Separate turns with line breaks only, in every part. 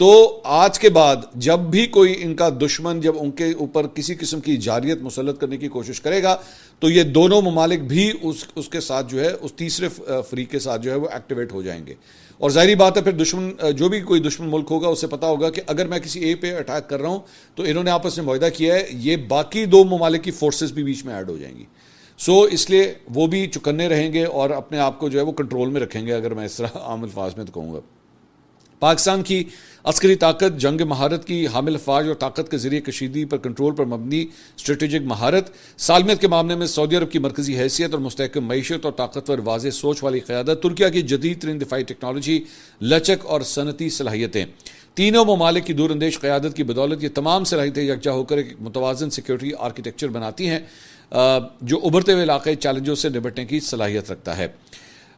تو آج کے بعد جب بھی کوئی ان کا دشمن جب ان کے اوپر کسی قسم کی جارحیت مسلط کرنے کی کوشش کرے گا تو یہ دونوں ممالک بھی اس کے ساتھ جو ہے اس تیسرے فریق کے ساتھ جو ہے وہ ایکٹیویٹ ہو جائیں گے. اور ظاہری بات ہے پھر دشمن جو بھی کوئی دشمن ملک ہوگا اسے پتا ہوگا کہ اگر میں کسی اے پہ اٹیک کر رہا ہوں تو انہوں نے آپس میں معاہدہ کیا ہے, یہ باقی دو ممالک کی فورسز بھی بیچ میں ایڈ ہو جائیں گی. سو اس لیے وہ بھی چکنے رہیں گے اور اپنے آپ کو جو ہے وہ کنٹرول میں رکھیں گے, اگر میں اس طرح عام الفاظ میں تو کہوں گا. پاکستان کی عسکری طاقت جنگ مہارت کی حامل افواج اور طاقت کے ذریعے کشیدگی پر کنٹرول پر مبنی اسٹریٹجک مہارت, سالمیت کے معاملے میں سعودی عرب کی مرکزی حیثیت اور مستحکم معیشت اور طاقتور واضح سوچ والی قیادت, ترکیہ کی جدید ترین دفاعی ٹیکنالوجی, لچک اور صنعتی صلاحیتیں, تینوں ممالک کی دور اندیش قیادت کی بدولت یہ تمام صلاحیتیں یکجا ہو کر ایک متوازن سیکیورٹی آرکیٹیکچر بناتی ہیں جو ابھرتے ہوئے علاقائی چیلنجوں سے نمٹنے کی صلاحیت رکھتا ہے.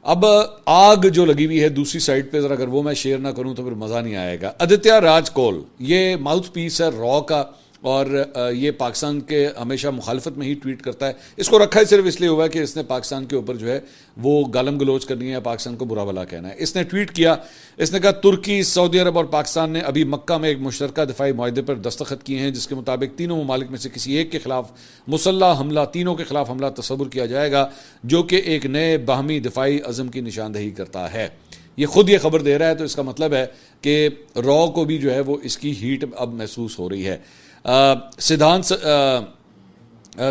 اب آگ جو لگی ہوئی ہے دوسری سائڈ پہ, ذرا اگر وہ میں شیئر نہ کروں تو پھر مزہ نہیں آئے گا. آدتیہ راج کول یہ ماؤتھ پیس ہے را کا, اور یہ پاکستان کے ہمیشہ مخالفت میں ہی ٹویٹ کرتا ہے. اس کو رکھا ہے صرف اس لیے ہوا ہے کہ اس نے پاکستان کے اوپر جو ہے وہ گالم گلوچ کرنی ہے, پاکستان کو برا بھلا کہنا ہے. اس نے ٹویٹ کیا, اس نے کہا ترکی, سعودی عرب اور پاکستان نے ابھی مکہ میں ایک مشترکہ دفاعی معاہدے پر دستخط کیے ہیں جس کے مطابق تینوں ممالک میں سے کسی ایک کے خلاف مسلح حملہ, تینوں کے خلاف حملہ تصور کیا جائے گا جو کہ ایک نئے باہمی دفاعی عزم کی نشاندہی کرتا ہے. یہ خود یہ خبر دے رہا ہے, تو اس کا مطلب ہے کہ را کو بھی جو ہے وہ اس کی ہیٹ اب محسوس ہو رہی ہے. سدھانت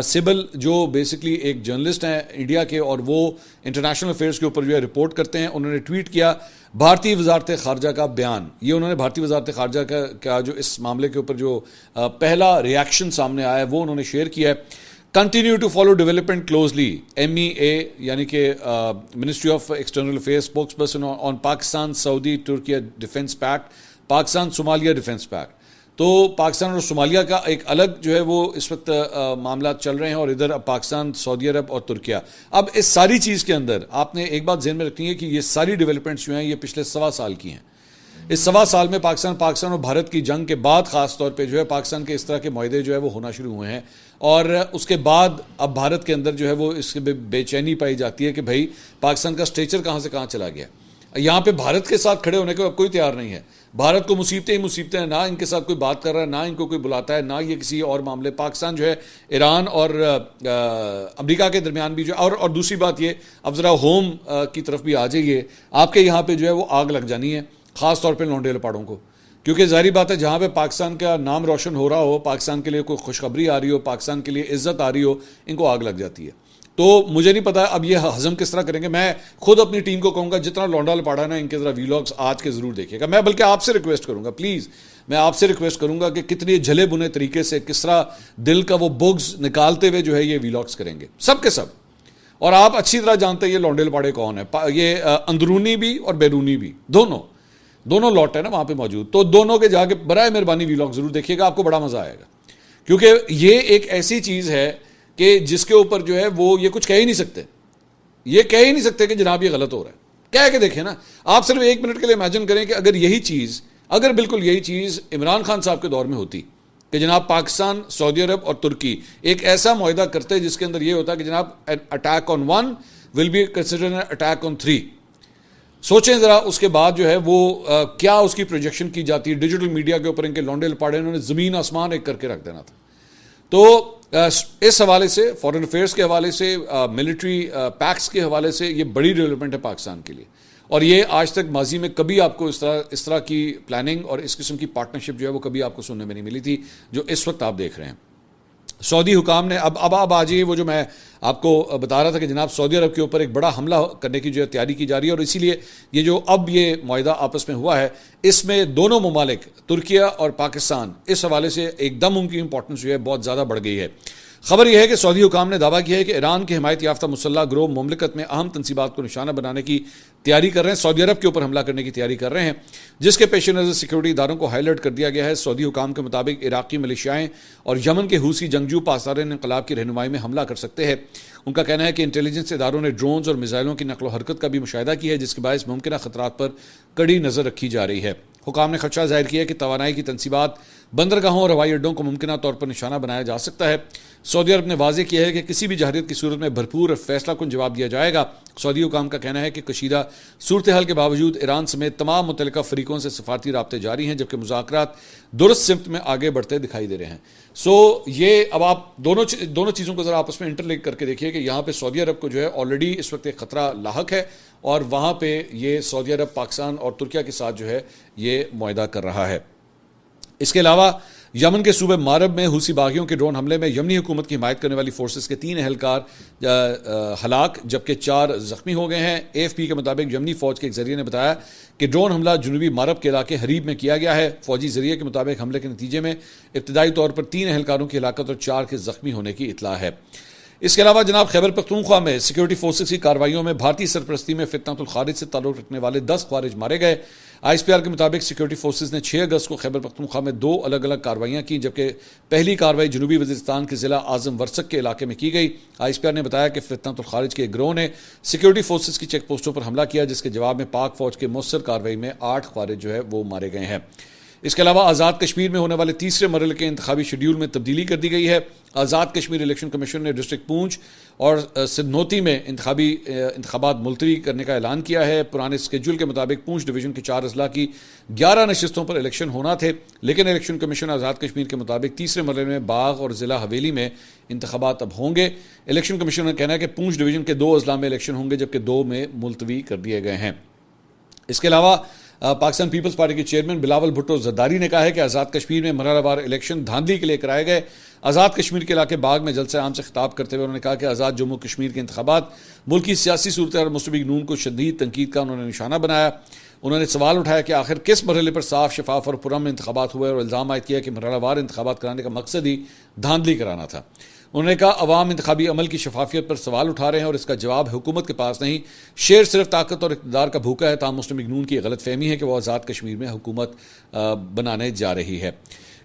سبل جو بیسکلی ایک جرنلسٹ ہیں انڈیا کے اور وہ انٹرنیشنل افیئرس کے اوپر جو ہے رپورٹ کرتے ہیں, انہوں نے ٹویٹ کیا بھارتی وزارت خارجہ کا بیان. یہ انہوں نے بھارتی وزارت خارجہ کا جو اس معاملے کے اوپر جو پہلا ریاکشن سامنے آیا ہے وہ انہوں نے شیئر کیا ہے. Continue to follow development closely, MEA یعنی کہ ministry of external affairs spokesperson on Pakistan Saudi Turkiye defence pact, Pakistan Somalia defence pact. تو پاکستان اور صومالیہ کا ایک الگ جو ہے وہ اس وقت معاملات چل رہے ہیں, اور ادھر اب پاکستان, سعودی عرب اور ترکیہ. اب اس ساری چیز کے اندر آپ نے ایک بات ذہن میں رکھنی ہے کہ یہ ساری ڈیولپمنٹس جو ہیں یہ پچھلے 1.25 سال کی ہیں. اس 1.25 سال میں پاکستان اور بھارت کی جنگ کے بعد خاص طور پہ جو ہے پاکستان کے اس طرح کے معاہدے جو ہے وہ ہونا شروع ہوئے ہیں, اور اس کے بعد اب بھارت کے اندر جو ہے وہ اس کی بے چینی پائی جاتی ہے کہ بھائی پاکستان کا اسٹیچر کہاں سے کہاں چلا گیا. یہاں پہ بھارت کے ساتھ کھڑے ہونے کو کوئی تیار نہیں ہے. بھارت کو مصیبتیں ہی مصیبتیں ہیں, نہ ان کے ساتھ کوئی بات کر رہا ہے, نہ ان کو کوئی بلاتا ہے, نہ یہ کسی اور معاملے. پاکستان جو ہے ایران اور امریکہ کے درمیان بھی جو ہے, اور دوسری بات یہ, اب ذرا ہوم کی طرف بھی آ جائیے, آپ کے یہاں پہ جو ہے وہ آگ لگ جانی ہے, خاص طور پہ لونڈے لپاڑوں کو, کیونکہ ظاہری بات ہے جہاں پہ پاکستان کا نام روشن ہو رہا ہو, پاکستان کے لیے کوئی خوشخبری آ رہی ہو, پاکستان کے لیے عزت آ رہی ہو, ان کو آگ لگ جاتی ہے. تو مجھے نہیں پتا اب یہ ہضم کس طرح کریں گے. میں خود اپنی ٹیم کو کہوں گا جتنا لونڈا لپاڑا ہے نا ان کے ذرا ویلاگس آج کے ضرور دیکھیے گا. میں بلکہ آپ سے ریکویسٹ کروں گا, پلیز میں آپ سے ریکویسٹ کروں گا کہ کتنے جھلے بنے طریقے سے کس طرح دل کا وہ بغض نکالتے ہوئے جو ہے یہ ویلاگس کریں گے سب کے سب. اور آپ اچھی طرح جانتے ہیں یہ لونڈے لپاڑے کون ہیں, یہ اندرونی بھی اور بیرونی بھی, دونوں لوٹ ہے نا وہاں پہ موجود. تو دونوں کے جا کے برائے مہربانی ویلاگ ضرور دیکھیے گا, آپ کو بڑا مزہ آئے گا, کیونکہ یہ ایک ایسی چیز ہے کہ جس کے اوپر جو ہے وہ یہ کچھ کہہ ہی نہیں سکتے. یہ کہہ ہی نہیں سکتے کہ جناب یہ غلط ہو رہا ہے. کہہ کے دیکھیں نا آپ, صرف 1 منٹ کے لیے امیجن کریں کہ اگر بالکل یہی چیز عمران خان صاحب کے دور میں ہوتی کہ جناب پاکستان, سعودی عرب اور ترکی ایک ایسا معاہدہ کرتے جس کے اندر یہ ہوتا کہ جناب attack on 1 will be considered an attack on 3. سوچیں ذرا اس کے بعد جو ہے وہ کیا اس کی پروجیکشن کی جاتی ہے. ڈیجیٹل میڈیا کے اوپر ان کے لونڈے لپاڑے انہوں نے زمین آسمان ایک کر کے رکھ دینا تھا. تو اس حوالے سے, فارن افیئرس کے حوالے سے, ملٹری پیکس کے حوالے سے یہ بڑی ڈیولپمنٹ ہے پاکستان کے لیے. اور یہ آج تک ماضی میں کبھی آپ کو اس طرح کی پلاننگ اور اس قسم کی پارٹنرشپ جو ہے وہ کبھی آپ کو سننے میں نہیں ملی تھی جو اس وقت آپ دیکھ رہے ہیں. سعودی حکام نے اب آ جائیے, وہ جو میں آپ کو بتا رہا تھا کہ جناب سعودی عرب کے اوپر ایک بڑا حملہ کرنے کی جو ہے تیاری کی جا رہی ہے, اور اسی لیے یہ جو اب یہ معاہدہ آپس میں ہوا ہے اس میں دونوں ممالک ترکیہ اور پاکستان اس حوالے سے ایک دم ان کی امپورٹنس جو ہے بہت زیادہ بڑھ گئی ہے. خبر یہ ہے کہ سعودی حکام نے دعویٰ کیا ہے کہ ایران کے حمایت یافتہ مسلح گروہ مملکت میں اہم تنصیبات کو نشانہ بنانے کی تیاری کر رہے ہیں, سعودی عرب کے اوپر حملہ کرنے کی تیاری کر رہے ہیں, جس کے پیش نظر سیکورٹی اداروں کو ہائی لائٹ کر دیا گیا ہے. سعودی حکام کے مطابق عراقی ملیشیائیں اور یمن کے حوثی جنگجو پاسداران انقلاب کی رہنمائی میں حملہ کر سکتے ہیں. ان کا کہنا ہے کہ انٹیلیجنس اداروں نے ڈرونز اور میزائلوں کی نقل و حرکت کا بھی مشاہدہ کیا ہے, جس کے باعث ممکنہ خطرات پر کڑی نظر رکھی جا رہی ہے. حکام نے خدشہ ظاہر کیا ہے کہ توانائی کی تنصیبات، بندرگاہوں اور ہوائی اڈوں کو ممکنہ طور پر نشانہ بنایا جا سکتا ہے۔ سعودی عرب نے واضح کیا ہے کہ کسی بھی جہریت کی صورت میں بھرپور اور فیصلہ کن جواب دیا جائے گا۔ سعودی حکام کا کہنا ہے کہ کشیدہ صورتحال کے باوجود ایران سمیت تمام متعلقہ فریقوں سے سفارتی رابطے جاری ہیں، جبکہ مذاکرات درست سمت میں آگے بڑھتے دکھائی دے رہے ہیں۔ یہ اب آپ دونوں چیزوں کو ذرا آپس میں انٹرلنک کر کے دیکھیے کہ یہاں پہ سعودی عرب کو جو ہے آلریڈی اس وقت ایک خطرہ لاحق ہے، اور وہاں پہ یہ سعودی عرب پاکستان اور ترکیہ کے ساتھ جو ہے یہ معاہدہ کر رہا ہے۔ اس کے علاوہ یمن کے صوبے مارب میں حوثی باغیوں کے ڈرون حملے میں یمنی حکومت کی حمایت کرنے والی فورسز کے 3 اہلکار ہلاک جبکہ 4 زخمی ہو گئے ہیں۔ AFP کے مطابق یمنی فوج کے ایک ذریعے نے بتایا کہ ڈرون حملہ جنوبی مارب کے علاقے حریب میں کیا گیا ہے۔ فوجی ذریعے کے مطابق حملے کے نتیجے میں ابتدائی طور پر 3 اہلکاروں کی ہلاکت اور 4 کے زخمی ہونے کی اطلاع ہے۔ اس کے علاوہ جناب خیبر پختونخوا میں سیکیورٹی فورسز کی کارروائیوں میں بھارتی سرپرستی میں فتنۃ الخارج سے تعلق رکھنے والے 10 خوارج مارے گئے۔ ISPR کے مطابق سیکیورٹی فورسز نے 6 اگست کو خیبر پختونخوا میں 2 الگ الگ کارروائیاں کی، جبکہ پہلی کارروائی جنوبی وزیرستان کے ضلع اعظم ورسک کے علاقے میں کی گئی۔ ISPR نے بتایا کہ فتنۃ الخارج کے ایک گروہ نے سیکیورٹی فورسز کی چیک پوسٹوں پر حملہ کیا، جس کے جواب میں پاک فوج کے مؤثر کارروائی میں 8 خوارج جو ہے وہ مارے گئے ہیں۔ اس کے علاوہ آزاد کشمیر میں ہونے والے تیسرے مرحلے کے انتخابی شیڈیول میں تبدیلی کر دی گئی ہے۔ آزاد کشمیر الیکشن کمیشن نے ڈسٹرکٹ پونچھ اور سدنوتی میں انتخابات ملتوی کرنے کا اعلان کیا ہے۔ پرانے سکیجول کے مطابق پونچھ ڈویژن کے 4 اضلاع کی 11 نشستوں پر الیکشن ہونا تھے، لیکن الیکشن کمیشن آزاد کشمیر کے مطابق تیسرے مرحلے میں باغ اور ضلع حویلی میں انتخابات اب ہوں گے۔ الیکشن کمیشن کا کہنا ہے کہ پونچھ ڈویژن کے 2 اضلاع میں الیکشن ہوں گے، جبکہ 2 میں ملتوی کر دیے گئے ہیں۔ اس کے علاوہ پاکستان پیپلز پارٹی کے چیئرمین بلاول بھٹو زرداری نے کہا ہے کہ آزاد کشمیر میں مرحلہ وار الیکشن دھاندلی کے لیے کرائے گئے۔ آزاد کشمیر کے علاقے باغ میں جلسہ عام سے خطاب کرتے ہوئے انہوں نے کہا کہ آزاد جموں کشمیر کے انتخابات ملک کی سیاسی صورتحال اور مسلم لیگ نون کو شدید تنقید کا انہوں نے نشانہ بنایا۔ انہوں نے سوال اٹھایا کہ آخر کس مرحلے پر صاف، شفاف اور پرامن انتخابات ہوئے، اور الزام عائد کیا کہ مرحلہ وار انتخابات کرانے کا مقصد ہی دھاندلی کرانا تھا۔ انہوں نے کہا عوام انتخابی عمل کی شفافیت پر سوال اٹھا رہے ہیں اور اس کا جواب حکومت کے پاس نہیں، شیر صرف طاقت اور اقتدار کا بھوکا ہے۔ تاہم مسلم لیگ نون کی غلط فہمی ہے کہ وہ آزاد کشمیر میں حکومت بنانے جا رہی ہے۔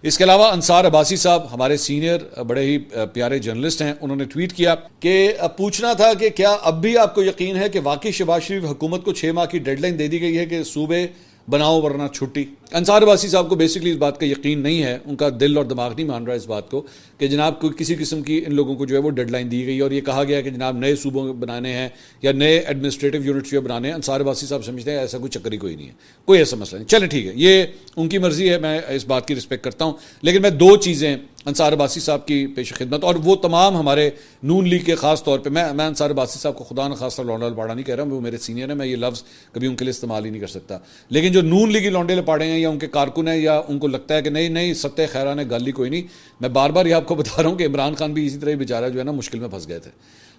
اس کے علاوہ انصار عباسی صاحب ہمارے سینئر بڑے ہی پیارے جرنلسٹ ہیں، انہوں نے ٹویٹ کیا کہ پوچھنا تھا کہ کیا اب بھی آپ کو یقین ہے کہ واقعی شہباز شریف حکومت کو 6 ماہ کی ڈیڈ لائن دے دی گئی ہے کہ صوبے بناؤ ورنہ چھٹی؟ انصار عباسی صاحب کو بیسکلی اس بات کا یقین نہیں ہے، ان کا دل اور دماغ نہیں مان رہا اس بات کو کہ جناب کوئی کسی قسم کی ان لوگوں کو جو ہے وہ ڈیڈ لائن دی گئی اور یہ کہا گیا کہ جناب نئے صوبوں بنانے ہیں یا نئے ایڈمنسٹریٹو یونٹس جو بنانے ہیں۔ انصار عباسی صاحب سمجھتے ہیں ایسا کوئی چکر ہی کوئی نہیں ہے، کوئی ایسا مسئلہ نہیں۔ چلیں ٹھیک ہے، یہ ان کی مرضی ہے، میں اس بات کی رسپیکٹ کرتا ہوں، لیکن میں 2 چیزیں انصار عباسی صاحب کی پیش خدمت اور وہ تمام ہمارے نون لیگ کے خاص طور پہ میں انصار عباسی صاحب کو خدا نخواستہ لونڈا لپاڑا نہیں کہہ رہا ہوں، وہ میرے سینئر ہیں، میں یہ لفظ کبھی ان کے لیے استعمال ہی نہیں کر سکتا، لیکن جو نون لیگی لونڈے لپاڑے ہیں یا ان کے کارکن ہیں یا ان کو لگتا ہے کہ نہیں ستہ خیران ہے گالی کوئی نہیں، میں بار بار یہ آپ کو بتا رہا ہوں کہ عمران خان بھی اسی طرح بیچارہ جو ہے نا مشکل میں پھنس گئے تھے۔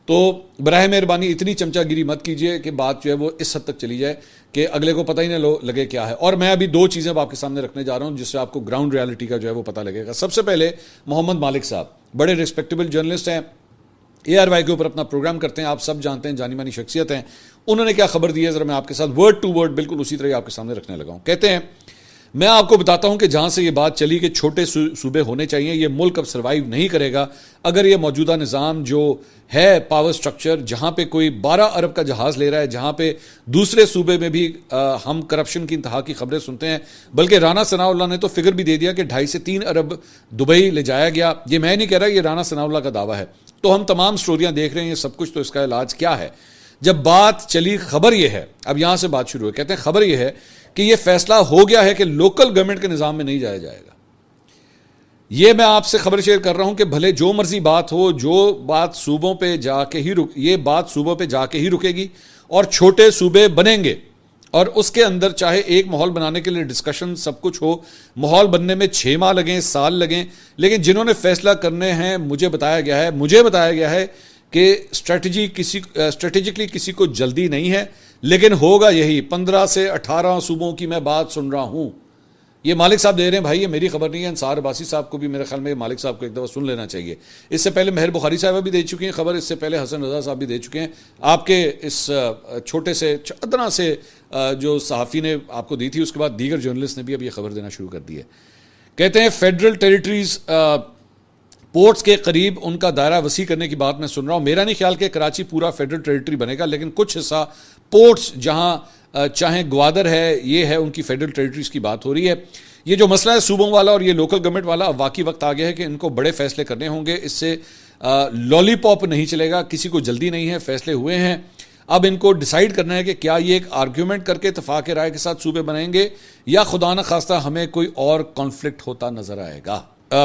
تو براہ مہربانی اتنی چمچہ گیری مت کیجئے کہ بات جو ہے وہ اس حد تک چلی جائے کہ اگلے کو پتہ ہی نہ لگے کیا ہے۔ اور میں ابھی 2 چیزیں آپ کے سامنے رکھنے جا رہا ہوں جس سے آپ کو گراؤنڈ ریالٹی کا جو ہے وہ پتہ لگے گا۔ سب سے پہلے محمد مالک صاحب بڑے ریسپیکٹیبل جرنلسٹ ہیں، ARY کے اوپر اپنا پروگرام کرتے ہیں، آپ سب جانتے ہیں، جانی مانی شخصیت ہیں۔ انہوں نے کیا خبر دی ہے ذرا میں آپ کے ساتھ ورڈ ٹو ورڈ بالکل اسی طرح آپ کے سامنے رکھنے لگا ہوں۔ کہتے ہیں میں آپ کو بتاتا ہوں کہ جہاں سے یہ بات چلی کہ چھوٹے صوبے ہونے چاہیے، یہ ملک اب سروائیو نہیں کرے گا اگر یہ موجودہ نظام جو ہے پاور سٹرکچر، جہاں پہ کوئی 12 ارب کا جہاز لے رہا ہے، جہاں پہ دوسرے صوبے میں بھی ہم کرپشن کی انتہا کی خبریں سنتے ہیں، بلکہ رانا ثناء اللہ نے تو فگر بھی دے دیا کہ 2.5 سے 3 ارب دبئی لے جایا گیا۔ یہ میں نہیں کہہ رہا، یہ رانا ثناء اللہ کا دعویٰ ہے۔ تو ہم تمام سٹوریاں دیکھ رہے ہیں یہ سب کچھ، تو اس کا علاج کیا ہے؟ جب بات چلی، خبر یہ ہے، اب یہاں سے بات شروع ہے، کہتے ہیں خبر یہ ہے کہ یہ فیصلہ ہو گیا ہے کہ لوکل گورنمنٹ کے نظام میں نہیں جایا جائے گا۔ یہ میں آپ سے خبر شیئر کر رہا ہوں کہ بھلے جو مرضی بات ہو، جو بات صوبوں پہ جا کے ہی یہ بات صوبوں پہ جا کے ہی رکے گی اور چھوٹے صوبے بنیں گے، اور اس کے اندر چاہے ایک ماحول بنانے کے لیے ڈسکشن سب کچھ ہو، ماحول بننے میں 6 ماہ لگیں، سال لگیں، لیکن جنہوں نے فیصلہ کرنے ہیں مجھے بتایا گیا ہے کہ اسٹریٹجکلی کسی کو جلدی نہیں ہے، لیکن ہوگا یہی 15 سے 18 صوبوں کی میں بات سن رہا ہوں۔ یہ مالک صاحب دے رہے ہیں، بھائی یہ میری خبر نہیں ہے، انصار عباسی صاحب کو بھی میرے خیال میں مالک صاحب کو ایک دفعہ سن لینا چاہیے۔ اس سے پہلے مہر بخاری صاحبہ بھی دے چکی ہیں خبر، اس سے پہلے حسن رضا صاحب بھی دے چکے ہیں۔ آپ کے اس چھوٹے سے ادنا سے جو صحافی نے آپ کو دی تھی، اس کے بعد دیگر جرنلسٹ نے بھی اب یہ خبر دینا شروع کر دی ہے۔ کہتے ہیں فیڈرل ٹیریٹریز پورٹس کے قریب ان کا دائرہ وسیع کرنے کی بات میں سن رہا ہوں۔ میرا نہیں خیال کہ کراچی پورا فیڈرل ٹیریٹری بنے گا، لیکن کچھ حصہ پورٹس جہاں چاہے گوادر ہے، یہ ہے، ان کی فیڈرل ٹیریٹریز کی بات ہو رہی ہے. یہ جو مسئلہ ہے صوبوں والا اور یہ لوکل گورنمنٹ والا، اب واقعی وقت آ گیا ہے کہ ان کو بڑے فیصلے کرنے ہوں گے. اس سے لالی پاپ نہیں چلے گا، کسی کو جلدی نہیں ہے، فیصلے ہوئے ہیں. اب ان کو ڈیسائیڈ کرنا ہے کہ کیا یہ ایک آرگیومنٹ کر کے اتفاق رائے کے ساتھ صوبے بنائیں گے، یا خدا نہ خواستہ ہمیں کوئی اور کانفلکٹ ہوتا نظر آئے گا.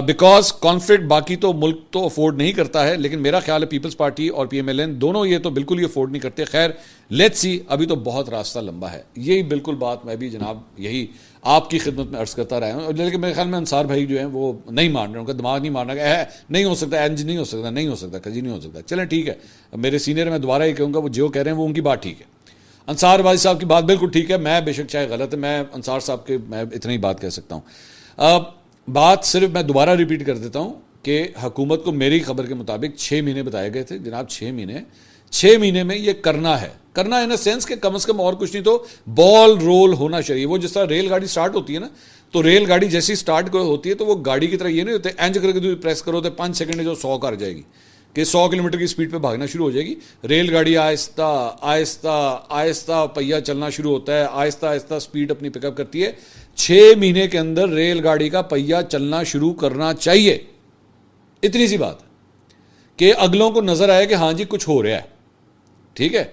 بیکاز کانفلکٹ باقی تو ملک تو افورڈ نہیں کرتا ہے، لیکن میرا خیال ہے پیپلز پارٹی اور پی ایم ایل این دونوں یہ تو بالکل ہی افورڈ نہیں کرتے. خیر لیٹس سی، ابھی تو بہت راستہ لمبا ہے. یہی بالکل بات میں بھی جناب یہی آپ کی خدمت میں عرض کرتا رہا ہوں. لیکن میرے خیال میں انصار بھائی جو ہیں وہ نہیں مان رہے، ان کا دماغ نہیں ماننا کہ نہیں ہو سکتا، اینج نہیں ہو سکتا، نہیں ہو سکتا، کجی نہیں ہو سکتا. چلیں ٹھیک ہے، میرے سینئر میں دوبارہ یہ کہوں گا، وہ جو کہہ رہے ہیں وہ ان کی بات ٹھیک ہے. انصار بھائی صاحب کی بات بالکل ٹھیک ہے، میں بے شک چاہے غلط ہے، میں انصار صاحب کے میں اتنی بات کہہ سکتا ہوں. بات صرف میں دوبارہ ریپیٹ کر دیتا ہوں کہ حکومت کو میری خبر کے مطابق 6 مہینے بتائے گئے تھے. جناب 6 مہینے میں یہ کرنا ہے، کرنا ان اے سینس کہ کم از کم اور کچھ نہیں تو بال رول ہونا چاہیے. وہ جس طرح ریل گاڑی سٹارٹ ہوتی ہے نا، تو ریل گاڑی جیسی سٹارٹ ہوتی ہے تو وہ گاڑی کی طرح یہ نہیں ہوتے اینج کر کے پریس کرو تو 5 سیکنڈ جو 100 کر جائے گی کہ 100 کلومیٹر کی سپیڈ پہ بھاگنا شروع ہو جائے گی. ریل گاڑی آہستہ آہستہ آہستہ پہیہ چلنا شروع ہوتا ہے، آہستہ آہستہ سپیڈ اپنی پک اپ کرتی ہے. 6 مہینے کے اندر ریل گاڑی کا پہیہ چلنا شروع کرنا چاہیے. اتنی سی بات ہے کہ اگلوں کو نظر آئے کہ ہاں جی کچھ ہو رہا ہے، ٹھیک ہے،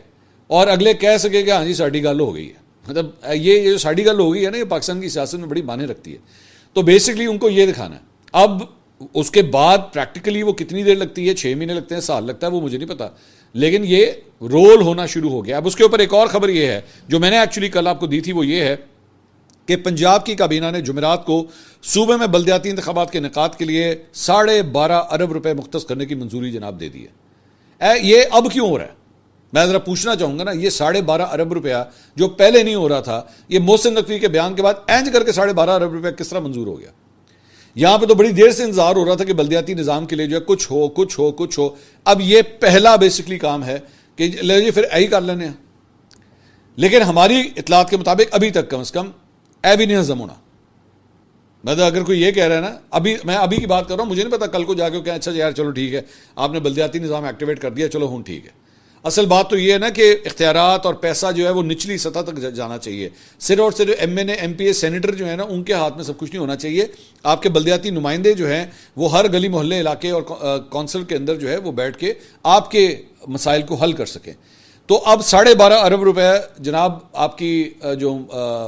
اور اگلے کہہ سکے کہ ہاں جی ساڑی گل ہو گئی ہے. مطلب یہ جو ساڑی گل ہو گئی ہے نا، یہ پاکستان کی سیاست میں بڑی معنی رکھتی ہے. تو بیسکلی ان کو یہ دکھانا ہے. اب اس کے بعد پریکٹیکلی وہ کتنی دیر لگتی ہے، 6 مہینے لگتے ہیں، سال لگتا ہے، وہ مجھے نہیں پتا، لیکن یہ رول ہونا شروع ہو گیا. اب اس کے اوپر ایک اور خبر یہ ہے جو میں نے ایکچولی کل آپ کو دی تھی، وہ یہ ہے کہ پنجاب کی کابینہ نے جمعرات کو صوبے میں بلدیاتی انتخابات کے انعقاد کے لیے 12.5 ارب روپے مختص کرنے کی منظوری جناب دے دی ہے. یہ اب کیوں ہو رہا ہے؟ میں ذرا پوچھنا چاہوں گا نا. یہ 12.5 ارب روپیہ جو پہلے نہیں ہو رہا تھا، یہ محسن نقوی کے بیان کے بعد اینج کر کے 12.5 ارب روپیہ کس طرح منظور ہو گیا؟ یہاں پہ تو بڑی دیر سے انتظار ہو رہا تھا کہ بلدیاتی نظام کے لیے جو ہے کچھ ہو کچھ ہو کچھ ہو. اب یہ پہلا بیسکلی کام ہے کہ لے جی پھر یہی کر لینے ہیں. لیکن ہماری اطلاعات کے مطابق ابھی تک کم از کم بھی نہیں ہضم ہونا. مطلب اگر کوئی یہ کہہ رہا ہے نا، میں ابھی کی بات کر رہا ہوں، مجھے نہیں پتا کل کو جا کے اچھا یار چلو ٹھیک ہے آپ نے بلدیاتی نظام ایکٹیویٹ کر دیا، چلو ہوں ٹھیک ہے. اصل بات تو یہ ہے نا کہ اختیارات اور پیسہ جو ہے وہ نچلی سطح تک جانا چاہیے. صرف اور صرف M N A M P A senator جو ہے نا، ان کے ہاتھ میں سب کچھ نہیں ہونا چاہیے. آپ کے بلدیاتی نمائندے جو ہیں وہ ہر گلی محلے علاقے اور کونسل کے اندر جو ہے وہ بیٹھ کے آپ کے مسائل کو حل کر سکیں. تو اب 12.5 ارب روپے جناب آپ کی جو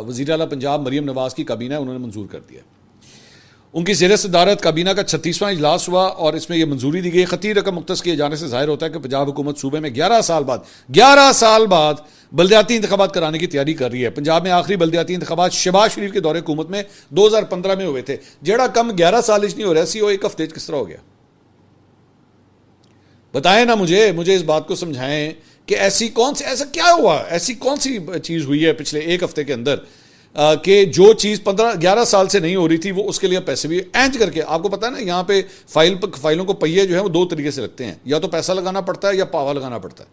وزیر اعلیٰ پنجاب مریم نواز کی کابینہ ہے انہوں نے منظور کر دیا. ان کی زیر صدارت کابینہ کا 36واں اجلاس ہوا اور اس میں یہ منظوری دی گئی. خطی رقم مختص کیے جانے سے ظاہر ہوتا ہے کہ پنجاب حکومت صوبے میں 11 سال بعد بلدیاتی انتخابات کرانے کی تیاری کر رہی ہے. پنجاب میں آخری بلدیاتی انتخابات شہباز شریف کے دور حکومت میں 2015 میں ہوئے تھے. جڑا کم 11 سال نہیں ہو رہا سی، وہ ایک ہفتے کس طرح ہو گیا؟ بتائیں نا مجھے اس بات کو سمجھائیں کہ ایسا کیا ہوا، ایسی کون سی چیز ہوئی ہے پچھلے ایک ہفتے کے اندر کہ جو چیز 11 سال سے نہیں ہو رہی تھی وہ اس کے لیے پیسے بھی اینج کر کے. آپ کو پتا ہے نا یہاں پہ فائلوں کو پہیے جو ہیں وہ 2 طریقے سے لگتے ہیں، یا تو پیسہ لگانا پڑتا ہے یا پاوا لگانا پڑتا ہے.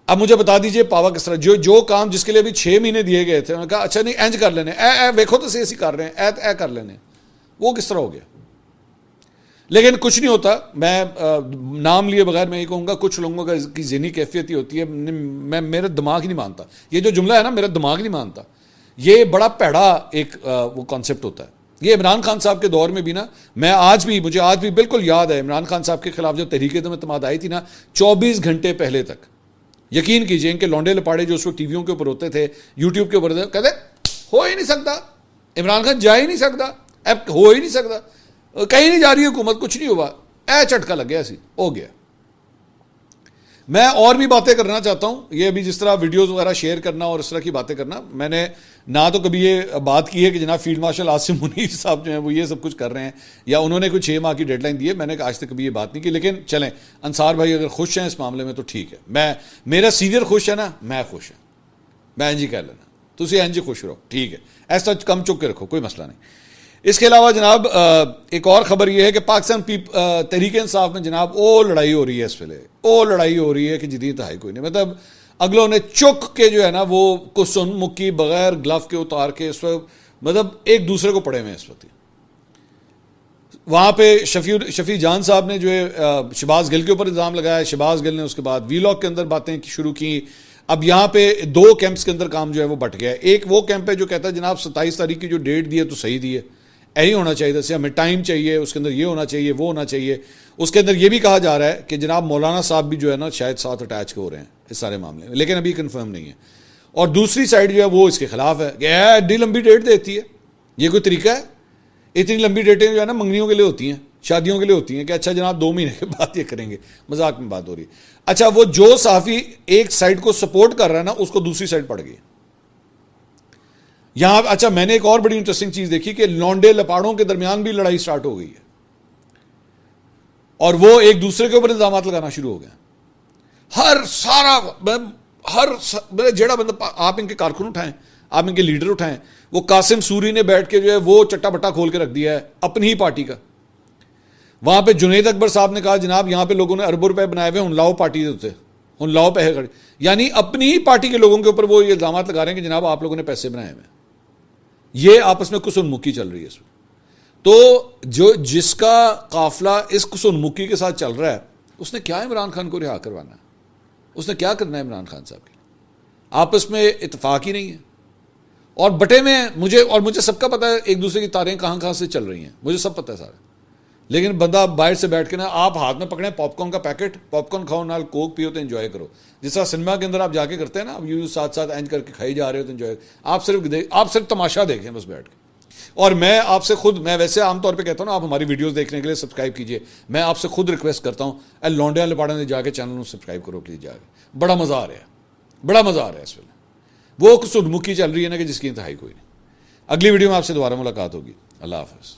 اب مجھے بتا دیجئے پاوا کس طرح، جو کام جس کے لیے ابھی 6 مہینے دیے گئے تھے، انہوں نے کہا اچھا نہیں اینج کر لینے، ویکھو تو ایسی کر رہے ہیں، اے کر لینے، وہ کس طرح ہو گیا؟ لیکن کچھ نہیں ہوتا. میں نام لیے بغیر میں یہ کہوں گا کچھ لوگوں کی ذہنی کیفیت ہی ہوتی ہے. میرا دماغ ہی نہیں مانتا یہ جو جملہ ہے نا، میرا دماغ نہیں مانتا. یہ بڑا پیڑا ایک وہ کانسیپٹ ہوتا ہے. یہ عمران خان صاحب کے دور میں بھی نا، مجھے آج بھی بالکل یاد ہے عمران خان صاحب کے خلاف جو تحریک عدم اعتماد آئی تھی نا، 24 گھنٹے پہلے تک یقین کیجئے ان کے لونڈے لپاڑے جو اس وقت ٹی ویوں کے اوپر ہوتے تھے، یوٹیوب کے اوپر کہتے ہو ہی نہیں سکتا، عمران خان جا ہی نہیں سکتا، اب ہو ہی نہیں سکتا، کہیں نہیں جا رہی حکومت، کچھ نہیں ہوا، چٹکا لگ گیا، ایسی ہو گیا. میں اور بھی باتیں کرنا چاہتا ہوں. یہ ابھی جس طرح ویڈیوز وغیرہ شیئر کرنا اور اس طرح کی باتیں کرنا، میں نے نہ تو کبھی یہ بات کی ہے کہ جناب فیلڈ مارشل عاصم منیر صاحب جو ہیں وہ یہ سب کچھ کر رہے ہیں یا انہوں نے کوئی 6 ماہ کی ڈیڈ لائن دی ہے. میں نے آج تک کبھی یہ بات نہیں کی. لیکن چلیں انصار بھائی اگر خوش ہیں اس معاملے میں تو ٹھیک ہے. میرا سینئر خوش ہے نا، میں خوش ہوں، میں انجی کہہ لینا، تو اسی انجی خوش رہو، ٹھیک ہے، ایسا کم چک کے رکھو، کوئی مسئلہ نہیں. اس کے علاوہ جناب ایک اور خبر یہ ہے کہ پاکستان تحریک انصاف میں جناب لڑائی ہو رہی ہے. اس ویلے لڑائی ہو رہی ہے کہ جدید ہے کوئی نہیں. مطلب اگلوں نے چک کے جو ہے نا وہ کسن مکی بغیر گلف کے اتار کے اس وقت مطلب ایک دوسرے کو پڑے ہوئے ہیں اس وقت. وہاں پہ شفیع جان صاحب نے جو ہے شہباز گل کے اوپر الزام لگایا. شہباز گل نے اس کے بعد وی لاگ کے اندر باتیں شروع کی. اب یہاں پہ دو کیمپس کے اندر کام جو ہے وہ بٹ گیا ہے. ایک وہ کیمپ ہے جو کہتا ہے جناب 27 تاریخ کی جو ڈیٹ دی ہے تو صحیح دی ہے, یہی ہونا چاہیے تھا, ہمیں ٹائم چاہیے, اس کے اندر یہ ہونا چاہیے, وہ ہونا چاہیے. اس کے اندر یہ بھی کہا جا رہا ہے کہ جناب مولانا صاحب بھی جو ہے نا شاید ساتھ اٹیچ ہو رہے ہیں اس سارے معاملے میں, لیکن ابھی کنفرم نہیں ہے. اور دوسری سائڈ جو ہے وہ اس کے خلاف ہے کہ ایڈی لمبی ڈیٹ دیتی ہے, یہ کوئی طریقہ ہے؟ اتنی لمبی ڈیٹیں جو ہے نا منگنیوں کے لیے ہوتی ہیں, شادیوں کے لیے ہوتی ہیں کہ اچھا جناب 2 مہینے کے بعد یہ کریں گے, مذاق میں بات ہو رہی ہے. اچھا وہ جو صحافی ایک سائڈ کو سپورٹ کر رہا ہے نا اس کو دوسری سائڈ پڑ گئی یہاں. اچھا میں نے ایک اور بڑی انٹرسٹنگ چیز دیکھی کہ لونڈے لپاڑوں کے درمیان بھی لڑائی سٹارٹ ہو گئی ہے اور وہ ایک دوسرے کے اوپر الزامات لگانا شروع ہو گئے. جڑا بندہ, آپ ان کے کارکن اٹھائیں, آپ ان کے لیڈر اٹھائیں, وہ قاسم سوری نے بیٹھ کے جو ہے وہ چٹا بٹا کھول کے رکھ دیا ہے اپنی ہی پارٹی کا. وہاں پہ جنید اکبر صاحب نے کہا جناب یہاں پہ لوگوں نے اربوں روپے بنائے ہوئے, ہن لاؤ پارٹی دیتے, ہن لاؤ پیسے کھڑے, یعنی اپنی ہی پارٹی کے لوگوں کے اوپر وہ یہ الزامات لگا رہے ہیں کہ جناب آپ لوگوں نے پیسے بنائے ہوئے. یہ آپس میں کسن چل رہی ہے اس میں. تو جس کا قافلہ اس کسن کے ساتھ چل رہا ہے اس نے کیا عمران خان کو رہا کروانا ہے, اس نے کیا کرنا ہے عمران خان صاحب کے لیے؟ آپس میں اتفاق ہی نہیں ہے اور بٹے میں مجھے سب کا پتہ ہے ایک دوسرے کی تاریں کہاں سے چل رہی ہیں, مجھے سب پتہ ہے سارا. لیکن بندہ باہر سے بیٹھ کے نا, آپ ہاتھ میں پکڑیں پاپ کارن کا پیکٹ, پاپ کارن کھاؤ, نال کوک پیو تو انجوائے کرو. جس طرح سنیما کے اندر آپ جا کے کرتے ہیں نا, اب یوں ساتھ اینج کر کے کھائی جا رہے ہو تو انجوائے. آپ صرف تماشا دیکھیں بس بیٹھ کے. اور میں آپ سے خود, میں ویسے عام طور پہ کہتا ہوں نا آپ ہماری ویڈیوز دیکھنے کے لیے سبسکرائب کیجئے, میں آپ سے خود ریکویسٹ کرتا ہوں لونڈیاں لپاڑوں نے جا کے چینل کو سبسکرائب کرو پلیز جا کے. بڑا مزہ آ رہا ہے, بڑا مزہ آ رہا ہے اس ویلے. وہ سرمکھی چل رہی ہے نا کہ جس کی انتہائی کوئی نہیں. اگلی ویڈیو میں آپ سے دوبارہ ملاقات ہوگی. اللہ حافظ.